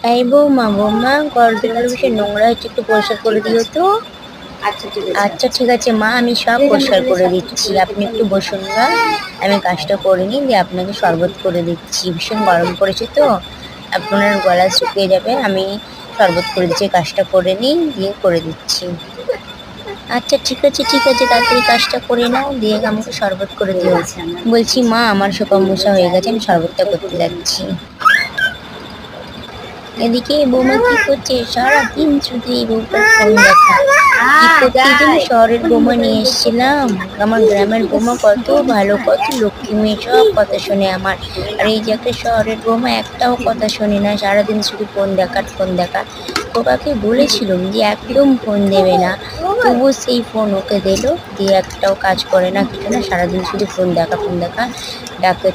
এই বৌমা ঘরগুলো বেশি নোংরা হচ্ছে, একটু পরিষ্কার করে দিও তো। আচ্ছা ঠিক আছে। আচ্ছা ঠিক আছে মা, আমি সব পরিষ্কার করে দিচ্ছি, আপনি একটু বসুন না। আমি কাজটা করে নিই, দিয়ে আপনাকে শরবত করে দিচ্ছি। ভীষণ গরম পড়েছে তো, আপনার গলা শুকিয়ে যাবে। আমি শরবত করে দিচ্ছি, কাজটা করে নিই, দিয়ে করে দিচ্ছি। আচ্ছা ঠিক আছে, তাড়াতাড়ি কাজটা করে নাও, দিয়ে আমাকে শরবত করে হয়ে দিও। গেছে আমার। বলছি মা, আমার সকাল মোছা হয়ে গেছে, আমি শরবতটা করতে যাচ্ছি। এদিকে বৌমা কি করছে? সারাদিন শুধু এই বউটার ফোন দেখা। কি করতে যেন শহরের বৌমা নিয়ে এসেছিলাম। আমার গ্রামের বৌমা কত ভালো, কত লক্ষ্মী মেয়ে, সব কথা শোনে আমার। আর এই যে একটা শহরের বৌমা, একটাও কথা শোনে না, সারাদিন শুধু ফোন দেখা ফোন দেখা। ওকে বলেছিলাম যে একদম ফোন দেবে না, তবুও সেই ফোন ওকে দিল, দিয়ে একটাও কাজ করে না, কিছু না, সারাদিন শুধু ফোন দেখা ফোন দেখা। ডাকে